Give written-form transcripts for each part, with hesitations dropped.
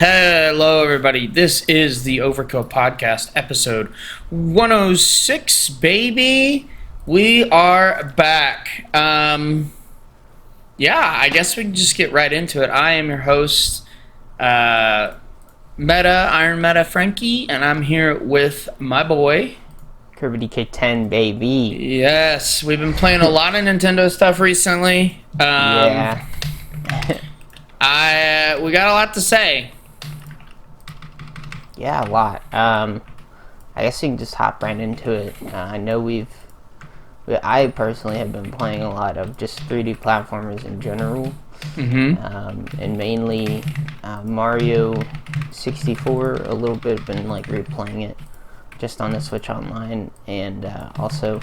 Hello, everybody. This is the Overkill Podcast, episode 106, baby. We are back. I guess we can just get right into it. I am your host, Iron Meta Frankie, and I'm here with my boy, Kirby DK10, baby. Yes, we've been playing a lot of Nintendo stuff recently. Yeah. We got a lot to say. Yeah, a lot. I guess we can just hop right into it. I know I personally have been playing a lot of just 3D platformers in general. And mainly Mario 64, a little bit, been replaying it just on the Switch Online, and also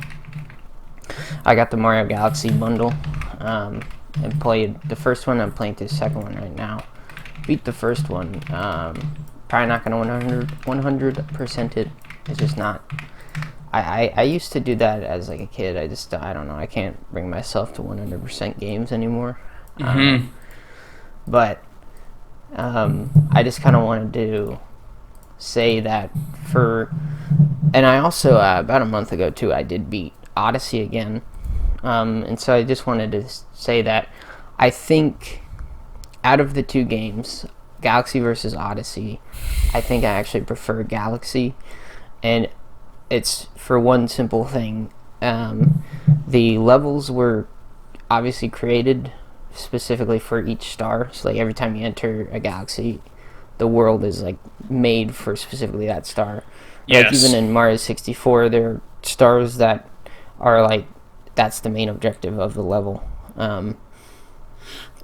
I got the Mario Galaxy bundle and played the first one. I'm playing through the second one right now. Beat the first one. Probably not going to 100% it. It's just not. I used to do that as a kid. I don't know. I can't bring myself to 100% games anymore. But I just kind of wanted to say that and I also about a month ago too, I did beat Odyssey again, and so I just wanted to say that I think out of the two games, Galaxy versus Odyssey, I think I actually prefer Galaxy, and it's for one simple thing. The levels were obviously created specifically for each star, so every time you enter a galaxy, the world is made for specifically that star. Yes. Even in Mario 64, there are stars that are that's the main objective of the level, and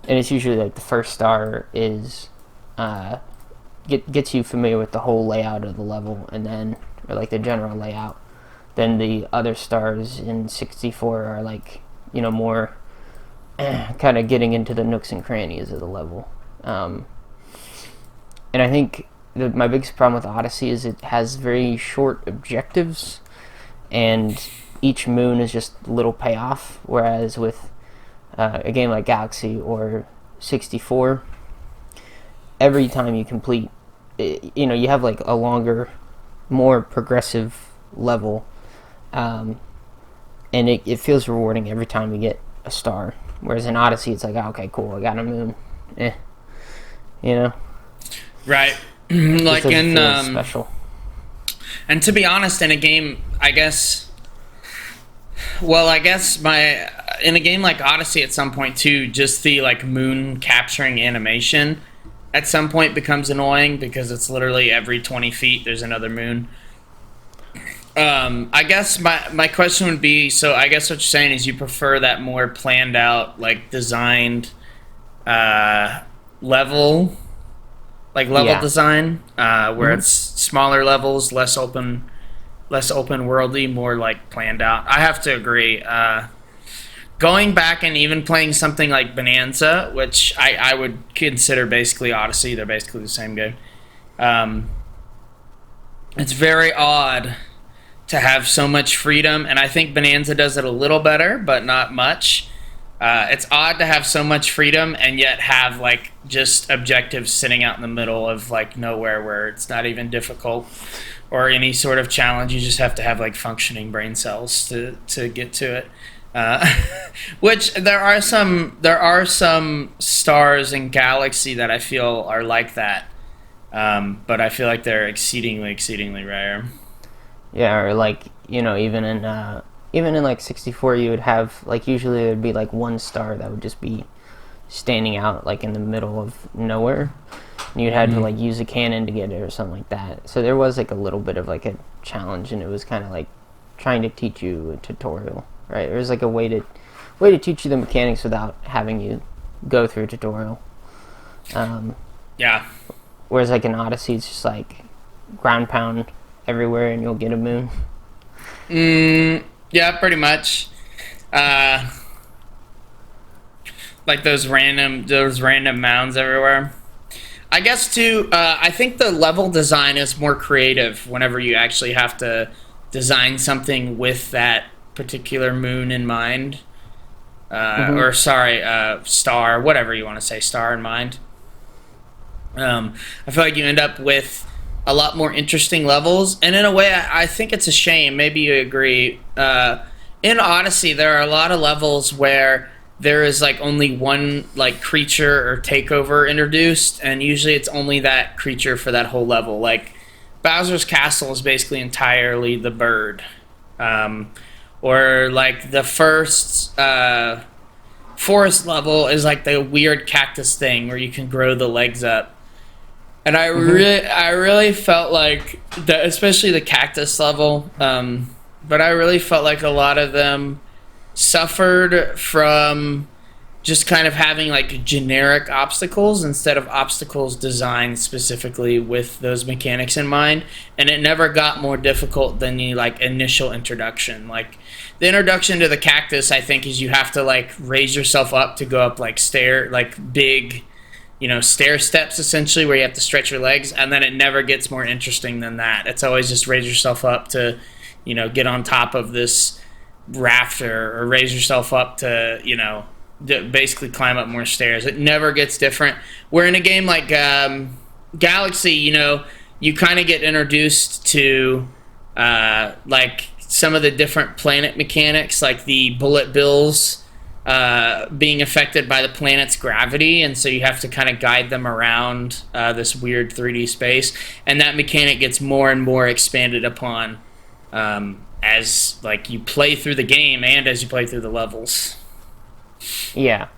it's usually the first star is gets you familiar with the whole layout of the level, and then or the general layout. Then the other stars in 64 are more kind of getting into the nooks and crannies of the level. And I think my biggest problem with Odyssey is it has very short objectives, and each moon is just a little payoff, whereas with a game like Galaxy or 64, every time you complete, you have a longer, more progressive level, and it feels rewarding every time you get a star. Whereas in Odyssey, it's okay, cool, I got a moon, Right. Special. And to be honest, in a game, in a game like Odyssey, at some point too, just the moon capturing animation at some point becomes annoying, because it's literally every 20 feet there's another moon. I guess my question would be, so I guess what you're saying is you prefer that more planned out, designed level design, where it's smaller levels, less open worldy, more planned out. I have to agree. Going back and even playing something like Bonanza, which I would consider basically Odyssey, they're basically the same game. It's very odd to have so much freedom, and I think Bonanza does it a little better, but not much. It's odd to have so much freedom and yet have just objectives sitting out in the middle of nowhere, where it's not even difficult or any sort of challenge. You just have to have functioning brain cells to get to it. Which there are some stars in Galaxy that I feel are like that, but I feel like they're exceedingly rare. Yeah, or even in 64, you would have usually there'd be one star that would just be standing out in the middle of nowhere, and you'd have to use a cannon to get it or something like that. So there was a little bit of a challenge, and it was kind of trying to teach you a tutorial, right? It was a way to teach you the mechanics without having you go through a tutorial. Yeah. Whereas in Odyssey, it's just ground pound everywhere and you'll get a moon. Yeah, pretty much. Those random mounds everywhere. I guess too, I think the level design is more creative whenever you actually have to design something with that particular moon in mind. Star, whatever you want to say, star in mind. I feel like you end up with a lot more interesting levels, and in a way, I think it's a shame. Maybe you agree. In Odyssey, there are a lot of levels where there is like only one like creature or takeover introduced, and usually it's only that creature for that whole level. Like Bowser's Castle is basically entirely the bird, or like the first forest level is like the weird cactus thing where you can grow the legs up. And I really felt like that, especially the cactus level. But I really felt like a lot of them suffered from just kind of having like generic obstacles instead of obstacles designed specifically with those mechanics in mind. And it never got more difficult than the like initial introduction. Like the introduction to the cactus, I think, is you have to like raise yourself up to go up like big, stair steps essentially, where you have to stretch your legs, and then it never gets more interesting than that. It's always just raise yourself up to, get on top of this rafter, or raise yourself up to, basically climb up more stairs. It never gets different. Where in a game like Galaxy, you kind of get introduced to like some of the different planet mechanics, like the bullet bills being affected by the planet's gravity, and so you have to kind of guide them around this weird 3D space, and that mechanic gets more and more expanded upon as like you play through the game and as you play through the levels. Yeah,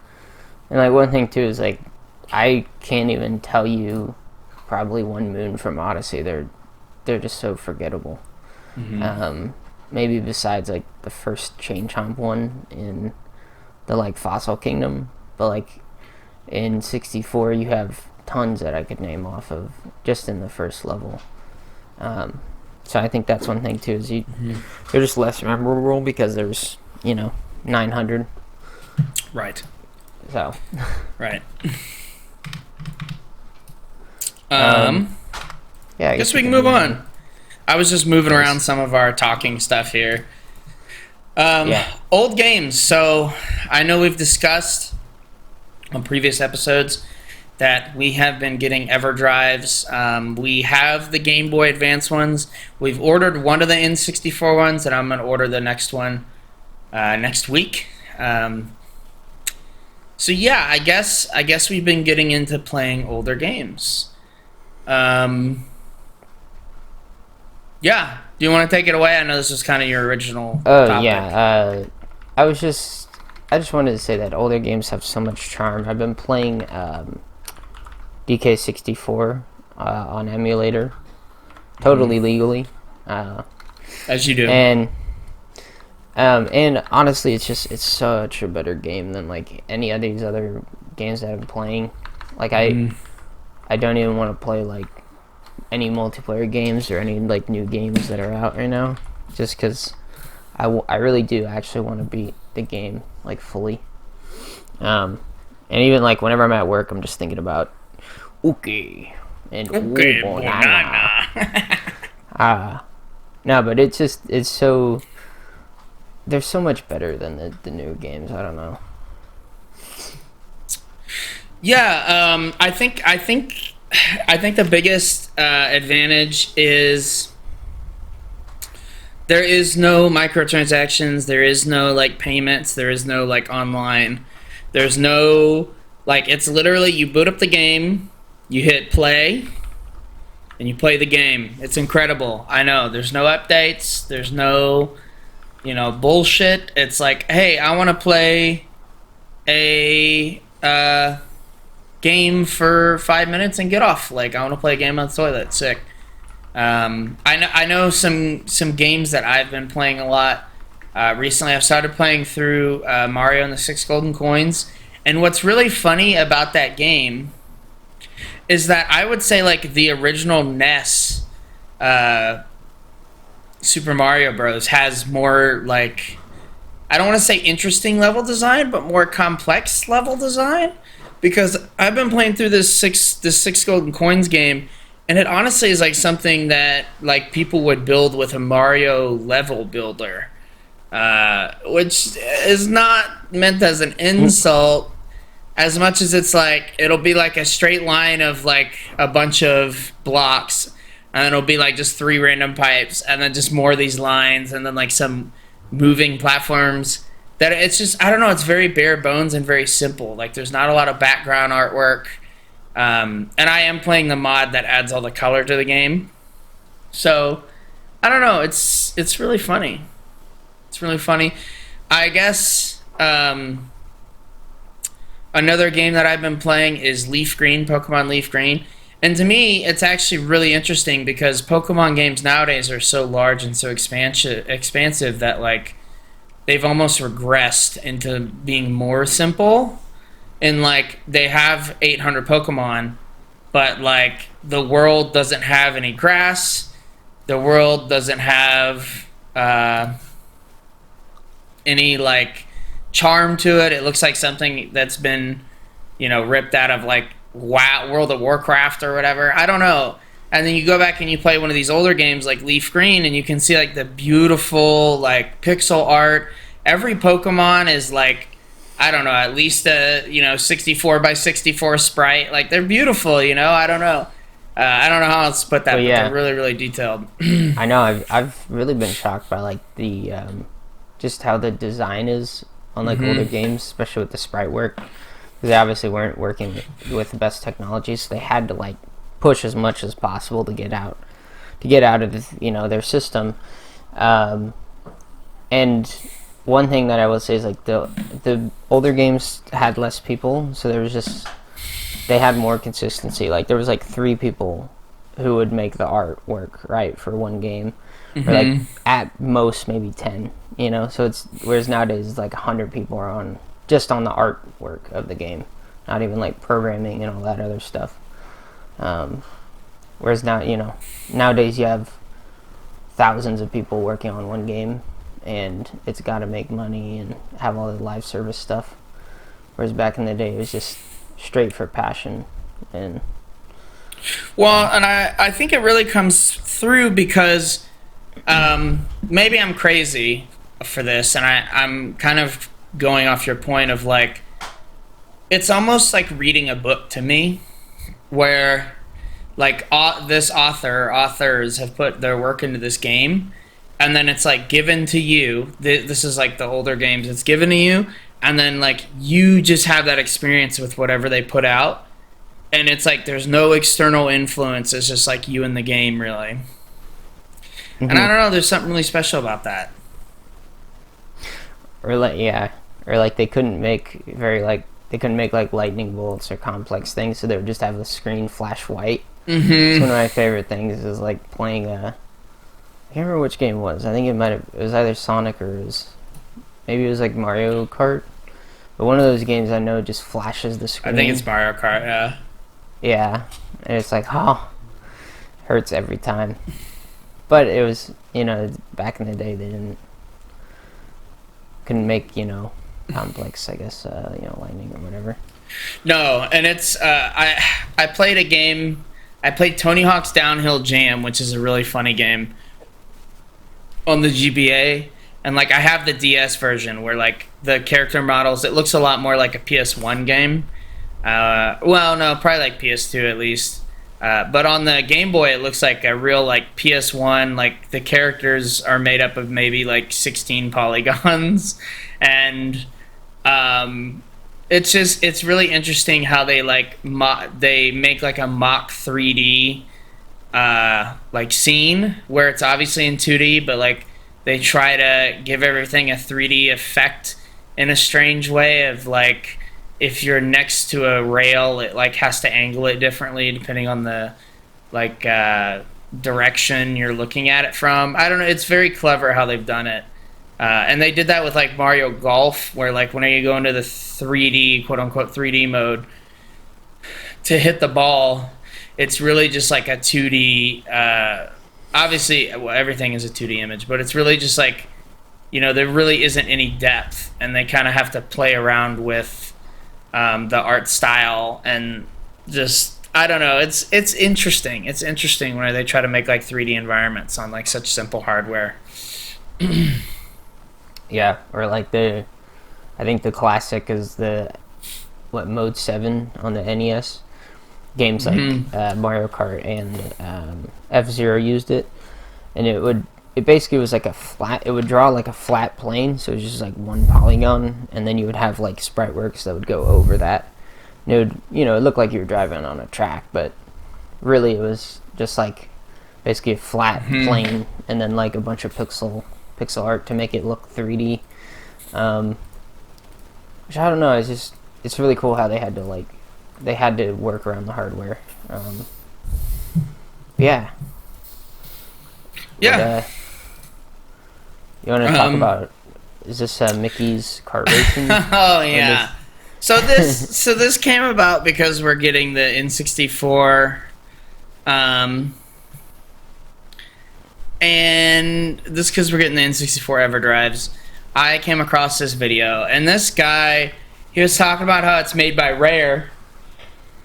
and like one thing too is like I can't even tell you probably one moon from Odyssey. They're just so forgettable. Maybe besides like the first chain chomp one in the like Fossil Kingdom, but like in 64 you have tons that I could name off of just in the first level. So I think that's one thing too, is they're just less memorable because there's 900. Right. So. Right. Yeah. I guess we can move on. I was just moving around some of our talking stuff here. Old games. So I know we've discussed on previous episodes that we have been getting EverDrives. We have the Game Boy Advance ones. We've ordered one of the N64 ones, and I'm going to order the next one next week. So yeah, I guess we've been getting into playing older games. Yeah. Do you want to take it away? I know this was kind of your original topic. Yeah. I just wanted to say that older games have so much charm. I've been playing DK64 on emulator, totally legally. As you do. And honestly, it's such a better game than like any of these other games that I've been playing. Like I don't even want to play like any multiplayer games or any like new games that are out right now, just because I really do actually want to beat the game like fully. And even like whenever I'm at work, I'm just thinking about banana. No, but it's so, they're so much better than the new games. I don't know. Yeah, I think the biggest advantage is there is no microtransactions, there is no like payments, there is no like online, there's no like, it's literally you boot up the game, you hit play, and you play the game. It's incredible. I know there's no updates, there's no bullshit. It's like, hey, I want to play a game for 5 minutes and get off. Like, I want to play a game on the toilet. Sick. I know some games that I've been playing a lot recently. I've started playing through Mario and the 6 Golden Coins, and what's really funny about that game is that I would say like the original NES Super Mario Bros. Has more like, I don't want to say interesting level design, but more complex level design. Because I've been playing through this six Golden Coins game, and it honestly is like something that like people would build with a Mario level builder, which is not meant as an insult, as much as it's like it'll be like a straight line of like a bunch of blocks, and then it'll be like just three random pipes, and then just more of these lines, and then like some moving platforms. That it's just, I don't know, it's very bare bones and very simple. Like there's not a lot of background artwork, and I am playing the mod that adds all the color to the game. So I don't know, it's really funny. It's really funny. I guess another game that I've been playing is Leaf Green, Pokemon Leaf Green. And to me, it's actually really interesting because Pokemon games nowadays are so large and so expansive that like they've almost regressed into being more simple. And like they have 800 Pokemon, but like the world doesn't have any grass. The world doesn't have any like charm to it. It looks like something that's been, ripped out of like World of Warcraft or whatever. I don't know. And then you go back and you play one of these older games like Leaf Green, and you can see like the beautiful like pixel art. Every Pokemon is like, I don't know, at least a 64 by 64 sprite. Like they're beautiful. I don't know. I don't know how else to put that, but they're really, really detailed. I know. I've really been shocked by like the just how the design is on like older games, especially with the sprite work, because they obviously weren't working with the best technology, so they had to like push as much as possible to get out of their system. And one thing that I will say is like the older games had less people, so they had more consistency. Like there was like 3 people who would make the artwork, right, for one game, or like at most maybe 10. So it's, whereas nowadays it's like 100 people are on the artwork of the game, not even like programming and all that other stuff. Whereas now, nowadays you have thousands of people working on one game, and it's got to make money and have all the live service stuff. Whereas back in the day, it was just straight for passion. And I think it really comes through because maybe I'm crazy for this, and I'm kind of going off your point of like, it's almost like reading a book to me, where like this authors have put their work into this game, and then it's like given to you. This is like the older games, it's given to you, and then like you just have that experience with whatever they put out, and it's like there's no external influence. It's just like you in the game, really. And I don't know, there's something really special about that. Or like they couldn't make like lightning bolts or complex things, so they would just have the screen flash white. It's one of my favorite things is like playing I can't remember which game it was. I think it was either Sonic or maybe it was like Mario Kart. But one of those games I know just flashes the screen. I think it's Mario Kart, yeah. Yeah, and it's like, hurts every time. But it was, back in the day they couldn't make, complex, I guess, lightning or whatever. No, and it's I played a game. I played Tony Hawk's Downhill Jam, which is a really funny game on the GBA, and like I have the DS version where like the character models, it looks a lot more like a PS1 game. Well, no, probably like PS2 at least. But on the Game Boy, it looks like a real like PS1. Like the characters are made up of maybe like 16 polygons, and it's really interesting how they like they make like a mock 3D like scene where it's obviously in 2D, but like they try to give everything a 3D effect in a strange way of like, if you're next to a rail, it like has to angle it differently depending on the like direction you're looking at it from. I don't know. It's very clever how they've done it, and they did that with like Mario Golf, where like when you go into the 3D, quote unquote 3D mode to hit the ball, it's really just like a 2D. Obviously, everything is a 2D image, but it's really just like, there really isn't any depth, and they kind of have to play around with the art style, and just, I don't know, it's interesting. It's interesting when they try to make like 3D environments on like such simple hardware. Yeah, or like I think the classic is the Mode 7 on the NES. Games like Mario Kart and F-Zero used it, and it basically was like it would draw like a flat plane, so it was just like one polygon, and then you would have like sprite works that would go over that. And it would, it looked like you were driving on a track, but really it was just like basically a flat plane, and then like a bunch of pixel art to make it look 3D. Which I don't know, it's really cool how they had to work around the hardware. Yeah. Yeah. But, you want to talk about, is this Mickey's kart racing? Oh yeah. So this came about because we're getting the N64, and this because we're getting the N64 EverDrives. I came across this video, and this guy, he was talking about how it's made by Rare,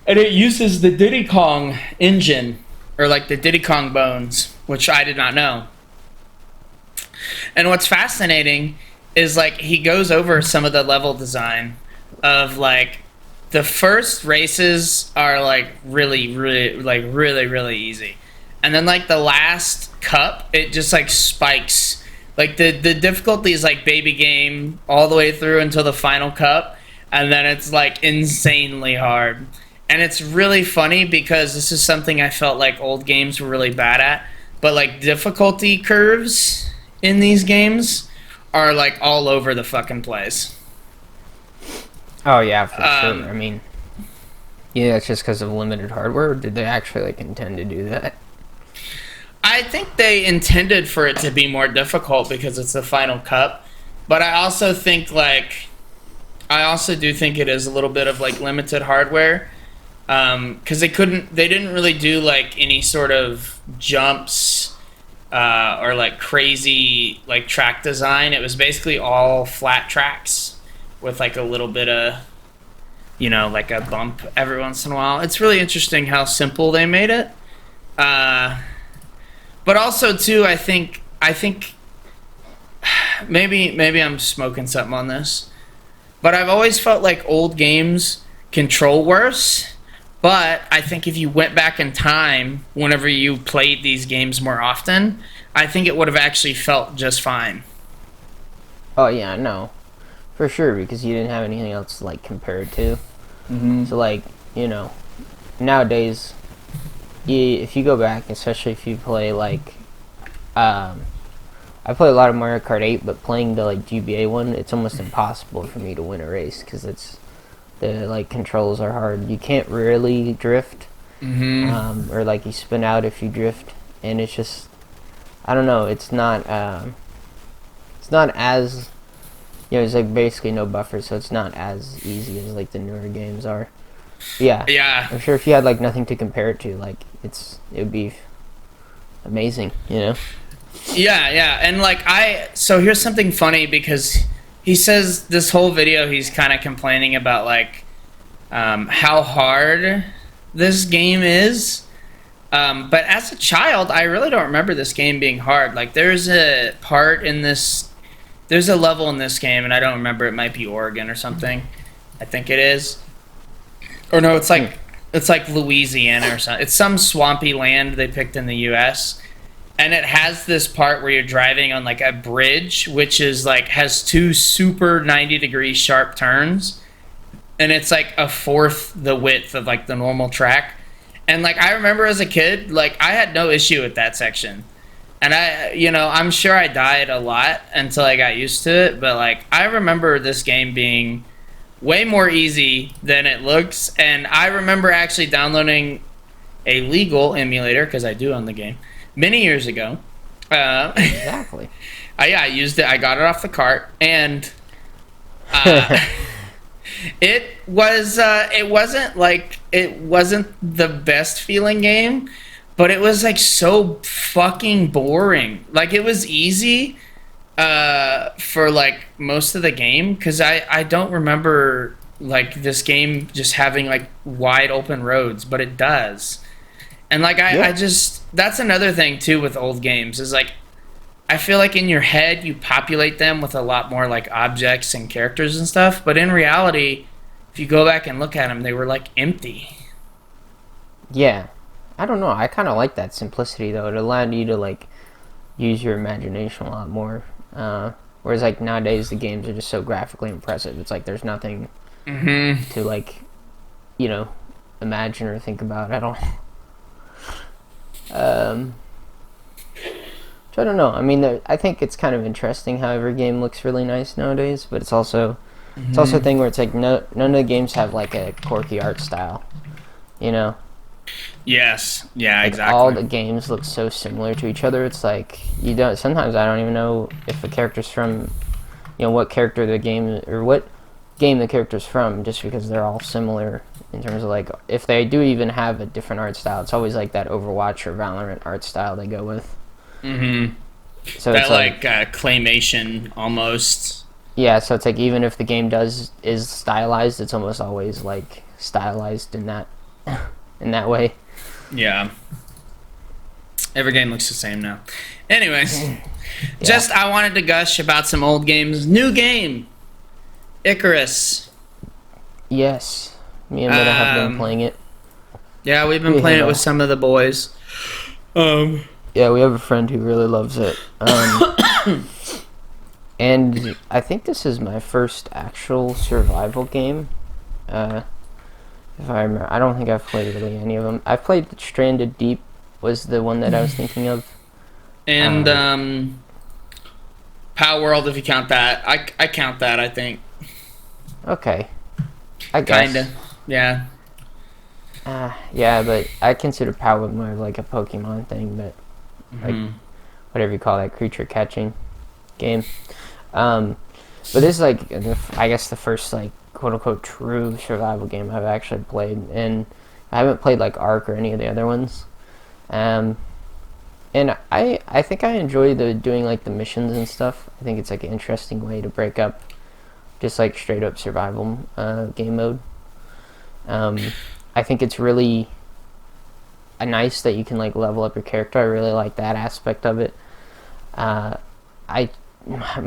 and it uses the Diddy Kong engine, or like the Diddy Kong bones, which I did not know. And what's fascinating is like he goes over some of the level design of like the first races are like really easy, and then like the last cup it just like spikes. Like the difficulty is like baby game all the way through until the final cup, and then it's like insanely hard. And it's really funny because this is something I felt like old games were really bad at, but like difficulty curves in these games are like all over the fucking place. Oh yeah, for sure. I mean, yeah, it's just because of limited hardware. Or did they actually like intend to do that? I think they intended for it to be more difficult because it's the final cup, but I also do think it is a little bit of like limited hardware, because they didn't really do like any sort of jumps or like crazy like track design. It was basically all flat tracks with like a little bit of, like a bump every once in a while. It's really interesting how simple they made it. But also too, I think maybe I'm smoking something on this, but I've always felt like old games control worse. But I think if you went back in time, whenever you played these games more often, I think it would have actually felt just fine. Oh yeah, no, for sure, because you didn't have anything else to like compare it to. So like nowadays, if you go back, especially if you play like, I play a lot of Mario Kart 8, but playing the like GBA one, it's almost impossible for me to win a race because the like controls are hard. You can't really drift, or like you spin out if you drift, and it's just, I don't know. It's not as, there's like basically no buffer, so it's not as easy as like the newer games are. Yeah. I'm sure if you had like nothing to compare it to, like it would be amazing, Yeah, and like so here's something funny because he says this whole video he's kind of complaining about like how hard this game is. But as a child, I really don't remember this game being hard. Like there's a level in this game, and I don't remember. It might be Oregon or something. I think it is. Or no, it's like Louisiana or something. It's some swampy land they picked in the U.S. And it has this part where you're driving on like a bridge, which is like has two super 90-degree sharp turns, and it's like a fourth the width of like the normal track. And like I remember as a kid, like I had no issue with that section, and I'm sure I died a lot until I got used to it. But like I remember this game being way more easy than it looks, and I remember actually downloading a legal emulator, because I do own the game, many years ago. Exactly. I used it. I got it off the cart, and it wasn't the best feeling game, but it was like so fucking boring. Like it was easy for like most of the game, because I don't remember like this game just having like wide open roads, but it does. And like I just, that's another thing too with old games, is like I feel like in your head you populate them with a lot more like objects and characters and stuff, but in reality if you go back and look at them, they were like empty. Yeah. I don't know. I kind of like that simplicity, though. It allowed you to, like, use your imagination a lot more. Whereas, like, nowadays the games are just so graphically impressive. It's like there's nothing to, like, you know, imagine or think about at all. So I don't know. I mean, I think it's kind of interesting how every game looks really nice nowadays, but it's also a thing where it's like none of the games have like a quirky art style, you know? Yes. Yeah, like, exactly. all the games look so similar to each other. It's like sometimes I don't even know if the character's from, you know, what character the game or what game the character's from, just because they're all similar in terms of like if they do even have a different art style. It's always like that Overwatch or Valorant art style they go with. So that it's like claymation almost. Yeah, so it's like even if the game is stylized, it's almost always like stylized in that way. Yeah. Every game looks the same now. Anyways, Yeah. I wanted to gush about some old games. New game, Icarus. Yes, me and Meta have been playing it. Yeah, we've been playing it with some of the boys. Yeah, we have a friend who really loves it. And I think this is my first actual survival game. If I remember, I don't think I've played really any of them. I've played Stranded Deep was the one that I was thinking of. And Power World, if you count that. I count that, I think. Okay. I guess. Kinda. Yeah. Yeah, but I consider Power World more like a Pokemon thing, but like whatever you call that creature catching game. But this is like I guess the first like quote unquote true survival game I've actually played, and I haven't played like Ark or any of the other ones. And I think I enjoy doing like the missions and stuff. I think it's like an interesting way to break up just like straight up survival game mode. I think it's really nice that you can like level up your character. I really like that aspect of it. My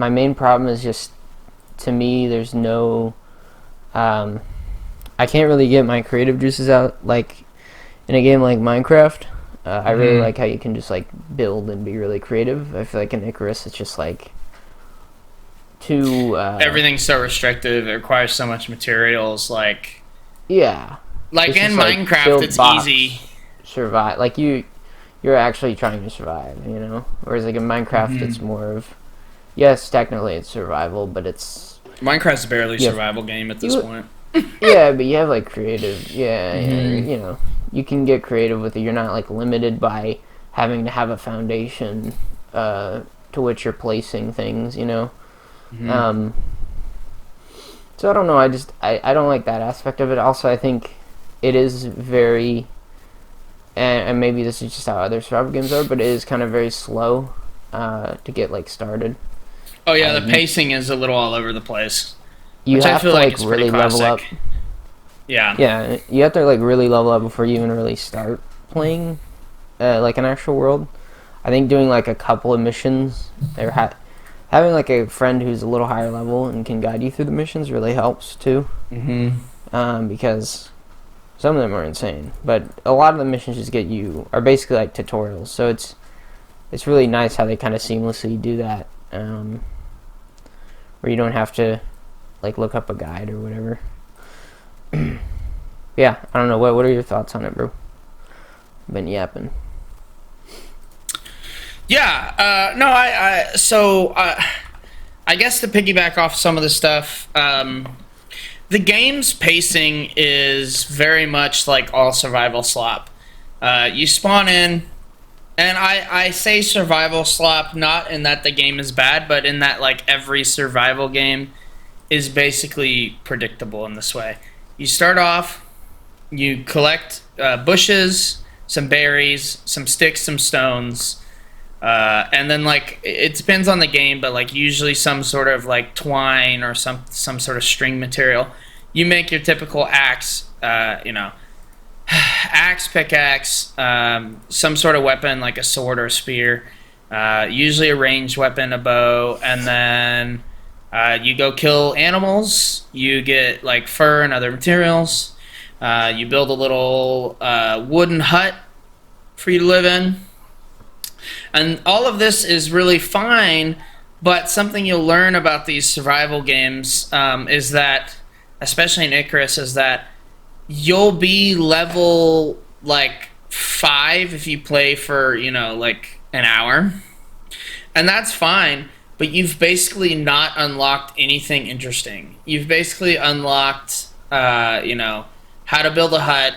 main problem is just, to me, there's no I can't really get my creative juices out like in a game like Minecraft. I really like how you can just like build and be really creative. I feel like in Icarus it's just like too everything's so restrictive. It requires so much materials. Like yeah, like it's in just, like, Minecraft, build it's box, easy. Survive like you're actually trying to survive, you know. Whereas like in Minecraft, it's more of, yes, technically it's survival, but it's Minecraft's barely a survival game at this point. Yeah, but you have like creative, yeah, you know, you can get creative with it. You're not like limited by having to have a foundation to which you're placing things, you know. So I don't know. I don't like that aspect of it. Also, I think it is very, and maybe this is just how other survival games are, but it is kind of very slow to get like started. Oh yeah, the pacing is a little all over the place. You Which have I feel to like like is really pretty level up. classic. Yeah. Yeah, you have to like really level up before you even really start playing like an actual world. I think doing like a couple of missions or having like a friend who's a little higher level and can guide you through the missions really helps too. Because some of them are insane, but a lot of the missions are basically like tutorials. So it's really nice how they kind of seamlessly do that, where you don't have to like look up a guide or whatever. Yeah, I don't know. What are your thoughts on it, bro? Been yapping. Yeah, no, I guess to piggyback off some of the stuff, the game's pacing is very much like all survival slop. You spawn in, and I say survival slop not in that the game is bad, but in that like every survival game is basically predictable in this way. You start off, you collect bushes, some berries, some sticks, some stones, and then like it depends on the game, but like usually some sort of like twine or some sort of string material. You make your typical axe, axe, pickaxe, some sort of weapon like a sword or a spear, usually a ranged weapon, a bow, and then You go kill animals. You get like fur and other materials. You build a little wooden hut for you to live in. And all of this is really fine, but something you'll learn about these survival games is that, especially in Icarus, is that you'll be level like 5 if you play for, like an hour. And that's fine, but you've basically not unlocked anything interesting. You've basically unlocked, how to build a hut,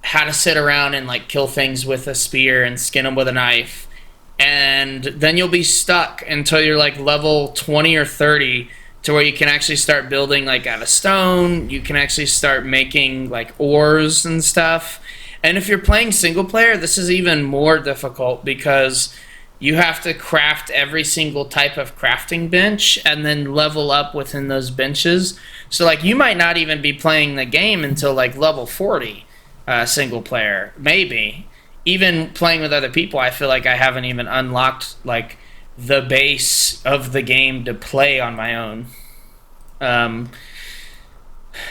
how to sit around and like kill things with a spear and skin them with a knife. And then you'll be stuck until you're like level 20 or 30 to where you can actually start building like out of stone. You can actually start making like ores and stuff. And if you're playing single player, this is even more difficult because you have to craft every single type of crafting bench and then level up within those benches. So like you might not even be playing the game until like level 40 single player, maybe. Even playing with other people, I feel like I haven't even unlocked like the base of the game to play on my own.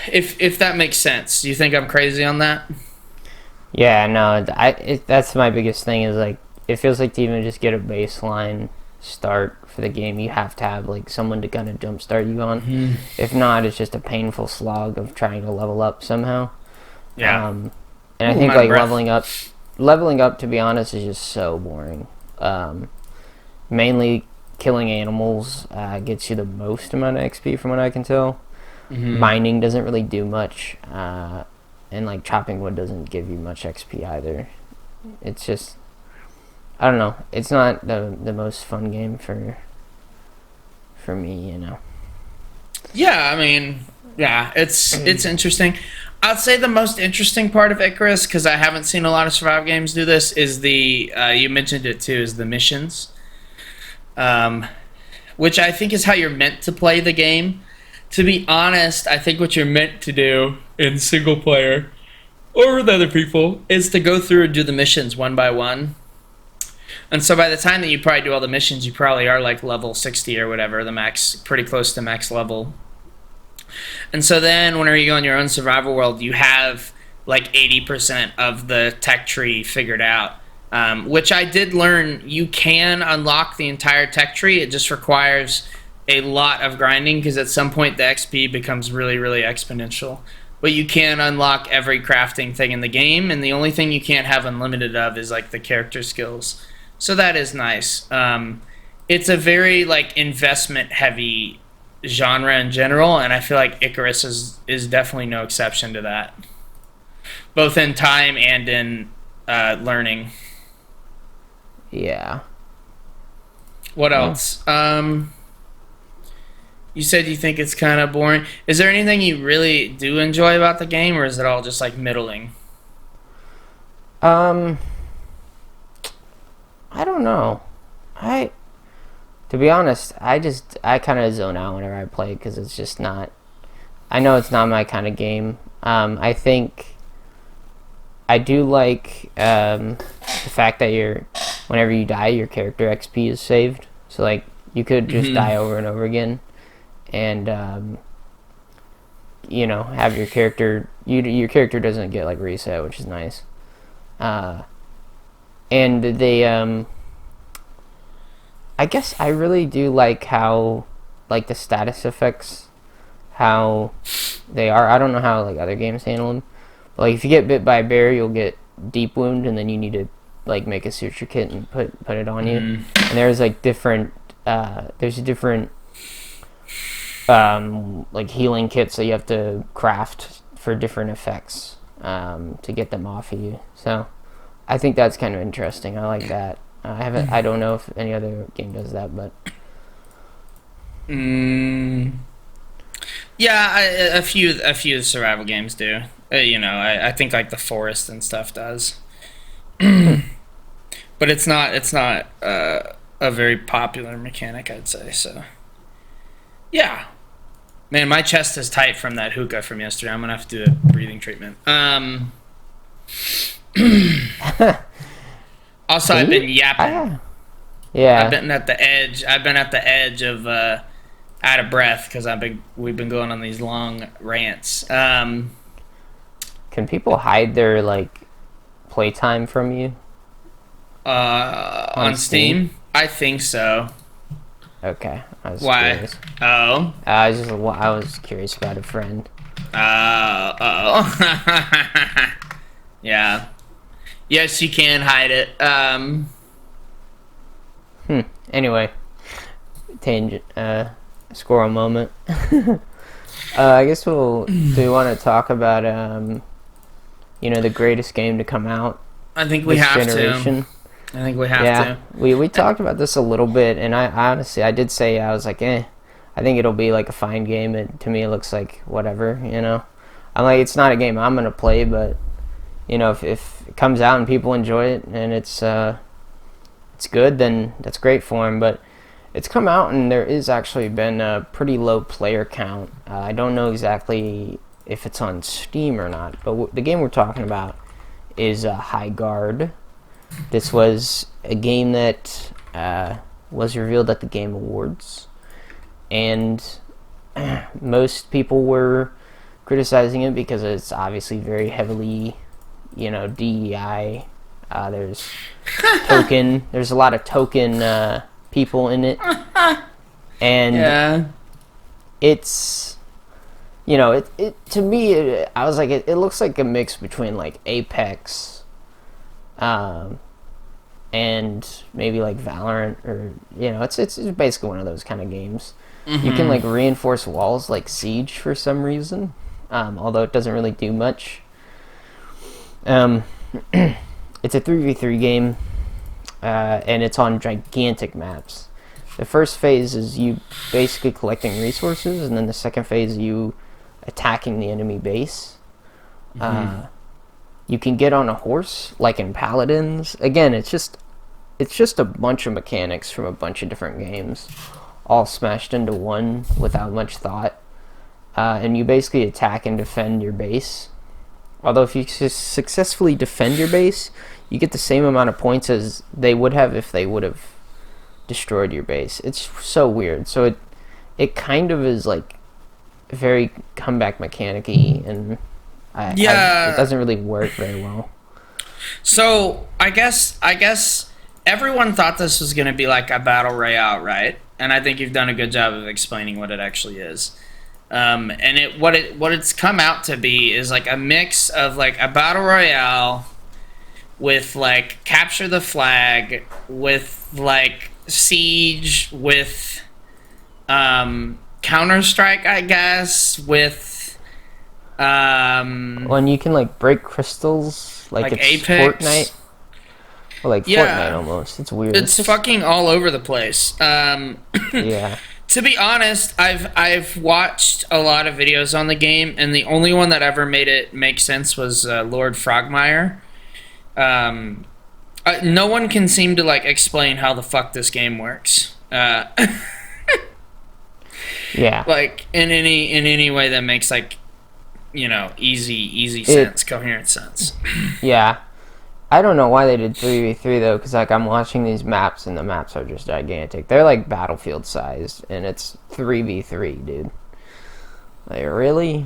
If that makes sense. Do you think I'm crazy on that? Yeah, no, that's my biggest thing is like it feels like to even just get a baseline start for the game, you have to have like someone to kind of jumpstart you on. Mm-hmm. If not, it's just a painful slog of trying to level up somehow. Yeah. And I think like leveling up, to be honest, is just so boring. Mainly killing animals gets you the most amount of XP from what I can tell. Mm-hmm. Mining doesn't really do much, and like chopping wood doesn't give you much XP either. It's just, I don't know. It's not the most fun game for me, Yeah, I mean, yeah, it's interesting. I'd say the most interesting part of Icarus, because I haven't seen a lot of survival games do this, is the you mentioned it too, is the missions, which I think is how you're meant to play the game. To be honest, I think what you're meant to do in single player or with other people is to go through and do the missions one by one. And so by the time that you probably do all the missions, you probably are like level 60 or whatever, the max, pretty close to max level. And so then whenever you go in your own survival world, you have like 80% of the tech tree figured out, which I did learn you can unlock the entire tech tree. It just requires a lot of grinding because at some point the XP becomes really, really exponential. But you can unlock every crafting thing in the game, and the only thing you can't have unlimited of is like the character skills. So that is nice. It's a very like investment heavy genre in general, and I feel like Icarus is definitely no exception to that, both in time and in learning. Yeah. What else? You said you think it's kind of boring. Is there anything you really do enjoy about the game, or is it all just like middling? I don't know. To be honest, I kind of zone out whenever I play because it's just not. I know it's not my kind of game. I think I do like the fact that whenever you die, your character XP is saved. So like you could just die over and over again, and have your character. Your character doesn't get like reset, which is nice. And they I guess I really do like how, like, the status effects, how they are. I don't know how, like, other games handle them. But, like, if you get bit by a bear, you'll get deep wound, and then you need to, like, make a suture kit and put it on you. And there's, like, different like, healing kits that you have to craft for different effects to get them off of you. So, I think that's kind of interesting. I like that. I don't know if any other game does that, but yeah, a few survival games do. I think like The Forest and stuff does, but it's not a very popular mechanic, I'd say. So yeah, man, my chest is tight from that hookah from yesterday. I'm gonna have to do a breathing treatment. Also, I've been yapping. Yeah. I've been at the edge of out of breath because we've been going on these long rants. Can people hide their like playtime from you? On Steam? I think so. Okay. I was Why? curious. Oh. I was curious about a friend. Yeah. Yes, you can hide it. Anyway, tangent. Squirrel moment. I guess do we want to talk about the greatest game to come out? I think we have to. I think we have to. We talked about this a little bit, and I honestly, I did say, I was like, I think it'll be like a fine game. To me, it looks like whatever, I'm like, it's not a game I'm going to play, but, if it comes out and people enjoy it and it's good, then that's great for them. But it's come out and there is actually been a pretty low player count. I don't know exactly if it's on Steam or not, but the game we're talking about is High Guard. This was a game that was revealed at the Game Awards, and most people were criticizing it because it's obviously very heavily, DEI. There's there's a lot of token people in it, and it's, it to me, I was like, it looks like a mix between like Apex, and maybe like Valorant, or it's basically one of those kind of games. Mm-hmm. You can like reinforce walls like Siege for some reason, although it doesn't really do much. It's a 3v3 game, and it's on gigantic maps. The first phase is you basically collecting resources, and then the second phase is you attacking the enemy base. Mm-hmm. You can get on a horse, like in Paladins. Again, it's just a bunch of mechanics from a bunch of different games, all smashed into one without much thought. And you basically attack and defend your base. Although if you successfully defend your base, you get the same amount of points as they would have if they would have destroyed your base. It's so weird. So it kind of is like very comeback mechanic-y, and it doesn't really work very well. So I guess everyone thought this was going to be like a battle royale, right? And I think you've done a good job of explaining what it actually is. And what it's come out to be is like a mix of like a battle royale with like capture the flag, with like Siege, with Counter-Strike, I guess, with when you can like break crystals, like it's Apex. Fortnite. Or like Fortnite almost. It's weird. It's fucking all over the place. Yeah. To be honest, I've watched a lot of videos on the game, and the only one that ever made it make sense was Lord Frogmire. No one can seem to like explain how the fuck this game works. Yeah. Like in any way that makes like easy sense, coherent sense. Yeah. I don't know why they did 3v3 though, because like I'm watching these maps and the maps are just gigantic. They're like battlefield sized, and it's 3v3, dude. Like, really?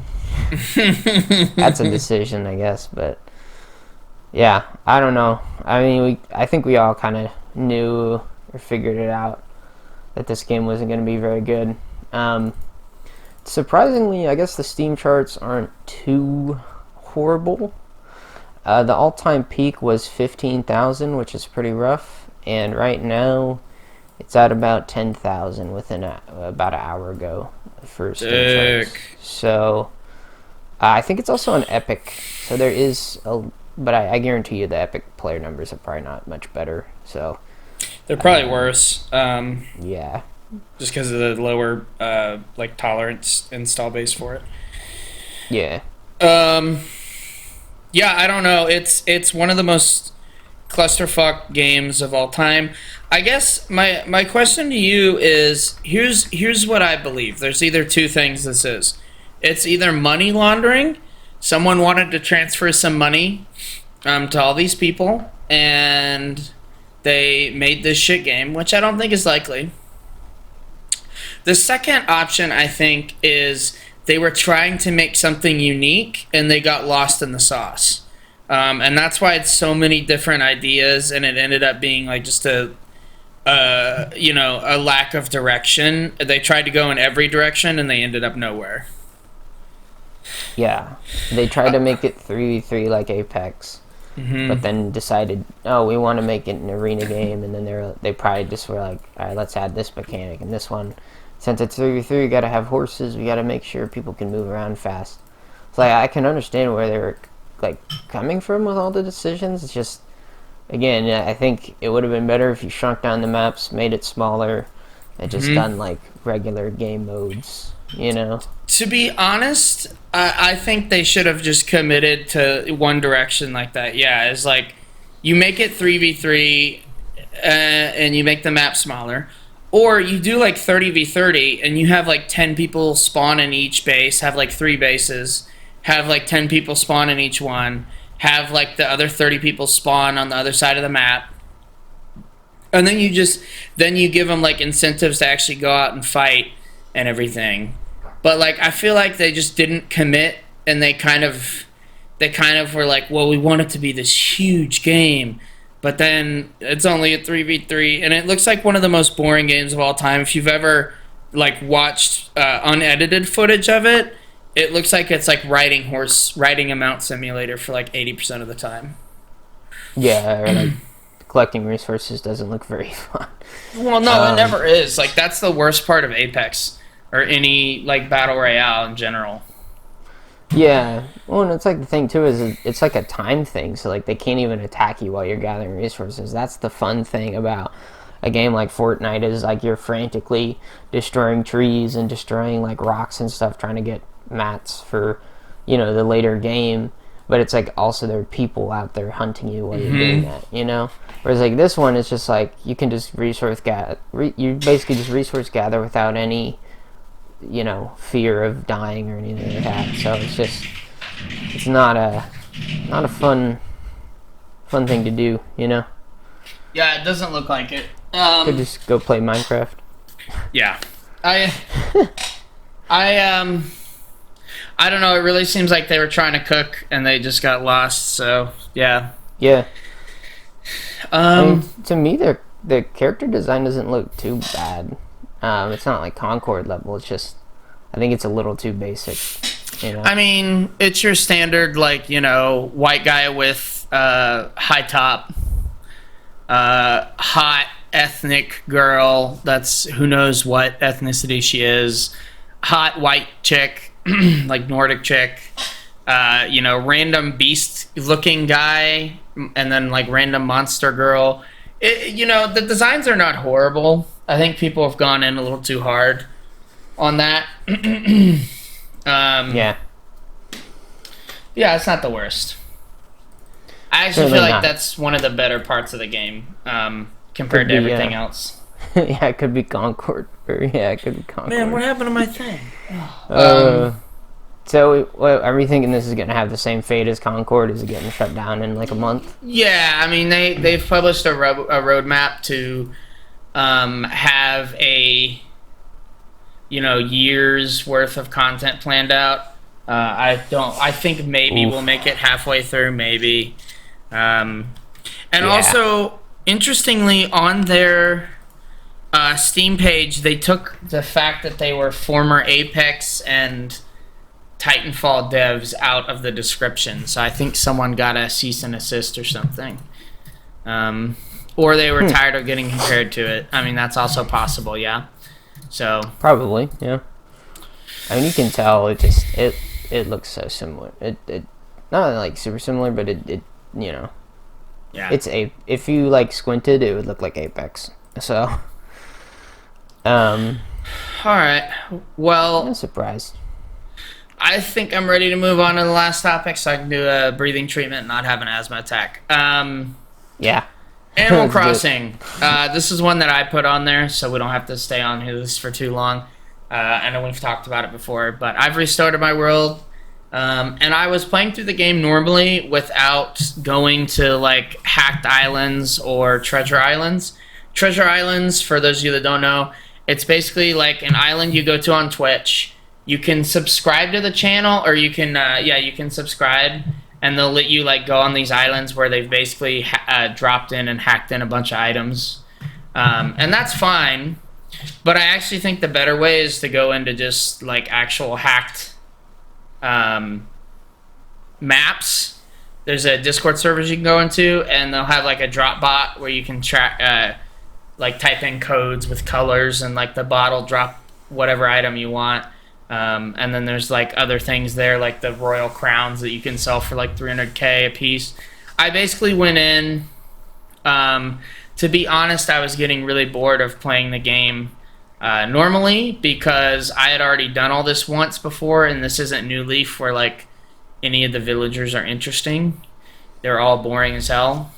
That's a decision, I guess, but yeah, I don't know. I mean, I think we all kind of knew or figured it out that this game wasn't going to be very good. Surprisingly, I guess the Steam charts aren't too horrible. The all-time peak was 15,000, which is pretty rough, and right now it's at about 10,000 within about an hour ago for Steam charts. So I think it's also on Epic. So there is but I guarantee you the Epic player numbers are probably not much better. So they're probably worse. Yeah. Just because of the lower like tolerance install base for it. Yeah. Yeah, I don't know. It's one of the most clusterfuck games of all time. I guess my question to you is, here's what I believe. There's either two things this is. It's either money laundering. Someone wanted to transfer some money to all these people, and they made this shit game, which I don't think is likely. The second option, I think, is they were trying to make something unique and they got lost in the sauce. And that's why it's so many different ideas, and it ended up being like just a lack of direction. They tried to go in every direction and they ended up nowhere. Yeah, they tried to make it 3v3 like Apex, but then decided, oh, we want to make it an arena game, and then they probably just were like, all right, let's add this mechanic and this one. Since it's 3v3, we got to have horses. We got to make sure people can move around fast. It's like I can understand where they were like coming from with all the decisions. It's just, again, I think it would have been better if you shrunk down the maps, made it smaller, and just done like regular game modes. You know. To be honest, I think they should have just committed to one direction like that. Yeah, it's like you make it 3v3 and you make the map smaller. Or you do like 30v30 and you have like 10 people spawn in each base, have like 3 bases, have like 10 people spawn in each one, have like the other 30 people spawn on the other side of the map. And then you give them like incentives to actually go out and fight and everything. But like I feel like they just didn't commit, and they kind of were like, well, we want it to be this huge game, but then it's only a 3v3, and it looks like one of the most boring games of all time. If you've ever like watched unedited footage of it, it looks like it's like riding a mount simulator for like 80% of the time. Yeah, or like collecting resources doesn't look very fun. Well, no, it never is. Like that's the worst part of Apex. Or any, like, battle royale in general. Yeah. Well, and it's like the thing, too, is it's like a time thing. So, like, they can't even attack you while you're gathering resources. That's the fun thing about a game like Fortnite is, like, you're frantically destroying trees and destroying, like, rocks and stuff, trying to get mats for, you know, the later game. But it's, like, also there are people out there hunting you while you're doing that, you know? Whereas, like, this one is just, like, you can just resource gather. You basically just resource gather without any, you know, fear of dying or anything like that. So it's not a fun thing to do, you know. Yeah, it doesn't look like it. Could just go play Minecraft. Yeah, I don't know. It really seems like they were trying to cook and they just got lost. So yeah. I mean, to me, the character design doesn't look too bad. It's not like Concord level. It's just, I think it's a little too basic. You know? I mean, it's your standard, like, you know, white guy with high top, hot ethnic girl. That's who knows what ethnicity she is. Hot white chick, like Nordic chick. You know, random beast looking guy, and then like random monster girl. You know, the designs are not horrible. I think people have gone in a little too hard on that. Yeah, it's not the worst. I actually feel like that's one of the better parts of the game compared to everything else. Yeah, it could be Concord. It could be Concord. Man, what happened to my thing? So, are we thinking this is going to have the same fate as Concord? Is it getting shut down in like a month? Yeah, I mean, they've published a roadmap to have a, you know, year's worth of content planned out. I think maybe we'll make it halfway through, maybe. Also, interestingly, on their Steam page, they took the fact that they were former Apex and Titanfall devs out of the description. So I think someone got a cease and assist or something. Or they were tired of getting compared to it. I mean, that's also possible, yeah. So probably, yeah. I mean, you can tell it looks so similar. It not like super similar, but it you know. Yeah. If you like squinted, it would look like Apex. So all right. Well, I'm surprised. I think I'm ready to move on to the last topic so I can do a breathing treatment and not have an asthma attack. Yeah. Animal Crossing. This is one that I put on there, so we don't have to stay on this for too long. I know we've talked about it before, but I've restarted my world, and I was playing through the game normally without going to like hacked islands or treasure islands. Treasure islands, for those of you that don't know, It's basically like an island you go to on Twitch. You can subscribe to the channel, or you can you can subscribe, and they'll let you like go on these islands where they've basically dropped in and hacked in a bunch of items, and that's fine. But I actually think the better way is to go into just like actual hacked maps. There's a Discord servers you can go into, and they'll have like a drop bot where you can track, like type in codes with colors, and like the bot will drop whatever item you want. And then there's like other things there, like the royal crowns that you can sell for like 300k a piece. I basically went in. To be honest, I was getting really bored of playing the game normally, because I had already done all this once before, and this isn't New Leaf where like any of the villagers are interesting. They're all boring as hell.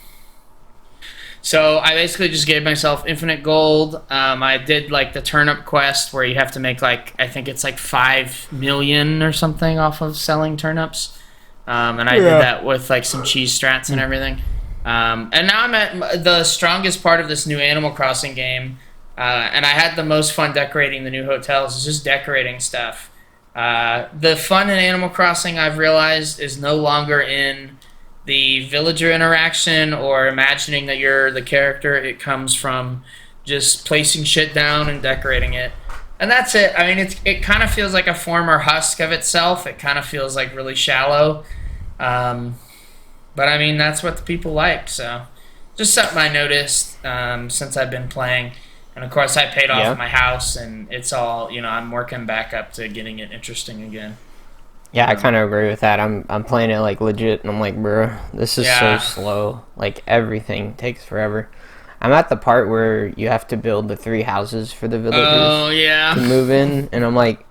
So I basically just gave myself infinite gold. I did like the turnip quest where you have to make like, I think it's like 5 million or something off of selling turnips. And I did that with like some cheese strats and everything. And now I'm at the strongest part of this new Animal Crossing game. And I had the most fun decorating the new hotels. It's just decorating stuff. The fun in Animal Crossing, I've realized, is no longer in the villager interaction or imagining that you're the character. It comes from just placing shit down and decorating it. And that's it. I mean, it kind of feels like a former husk of itself. It kind of feels like really shallow. But I mean, that's what the people like. So just something I noticed since I've been playing. And of course, I paid off my house, and it's all, I'm working back up to getting it interesting again. Yeah, I kind of agree with that. I'm playing it like legit, and I'm like, bro, this is so slow. Like, everything takes forever. I'm at the part where you have to build the 3 houses for the villagers to move in, and I'm like,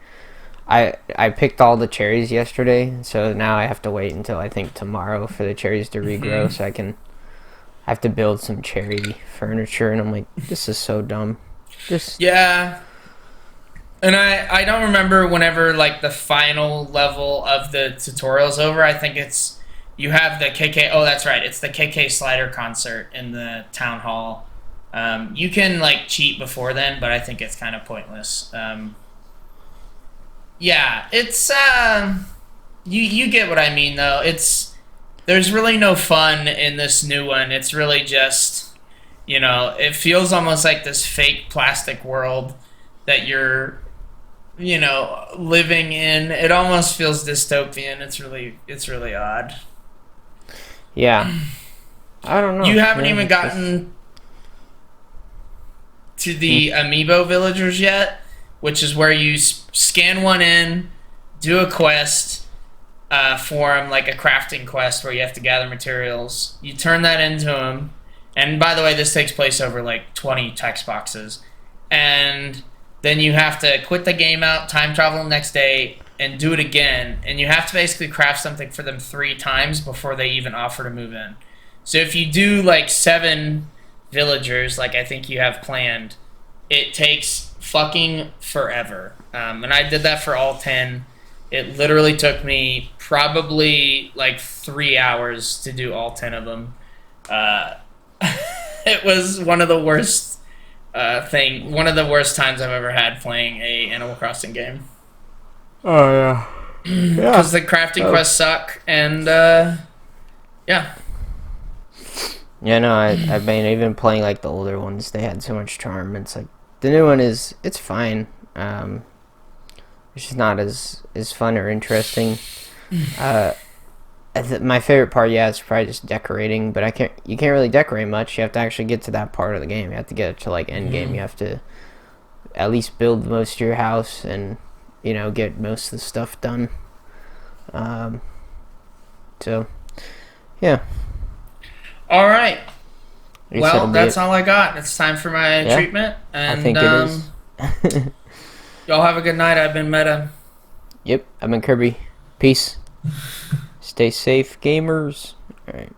I picked all the cherries yesterday, so now I have to wait until I think tomorrow for the cherries to regrow, so I have to build some cherry furniture, and I'm like, this is so dumb. Yeah. And I don't remember whenever like the final level of the tutorial's over. I think it's you have the KK. Oh, that's right. It's the KK Slider concert in the town hall. You can like cheat before then, but I think it's kind of pointless. Yeah, it's you get what I mean though. There's really no fun in this new one. It's really just it feels almost like this fake plastic world that you're living in. It almost feels dystopian. It's really odd. Yeah. I don't know. You haven't even gotten to the amiibo villagers yet, which is where you scan one in, do a quest for them, like a crafting quest where you have to gather materials. You turn that into them. And by the way, this takes place over like 20 text boxes. And then you have to quit the game out, time travel the next day, and do it again. And you have to basically craft something for them 3 times before they even offer to move in. So if you do like 7 villagers, like I think you have planned, it takes fucking forever. And I did that for all 10. It literally took me probably like 3 hours to do all 10 of them. It was one of the worst one of the worst times I've ever had playing a Animal Crossing game. Oh yeah. Because the crafting quests suck, and yeah. Yeah, no, I've been even playing like the older ones. They had so much charm. It's like the new one it's fine. It's just not as fun or interesting. My favorite part, is probably just decorating, but you can't really decorate much. You have to actually get to that part of the game. You have to get to like end game. You have to at least build most of your house and get most of the stuff done. So yeah. All right. Well, that's all I got. It's time for my treatment, and I think it is. Y'all have a good night. I've been Meta. Yep, I've been Kirby. Peace. Stay safe, gamers. All right.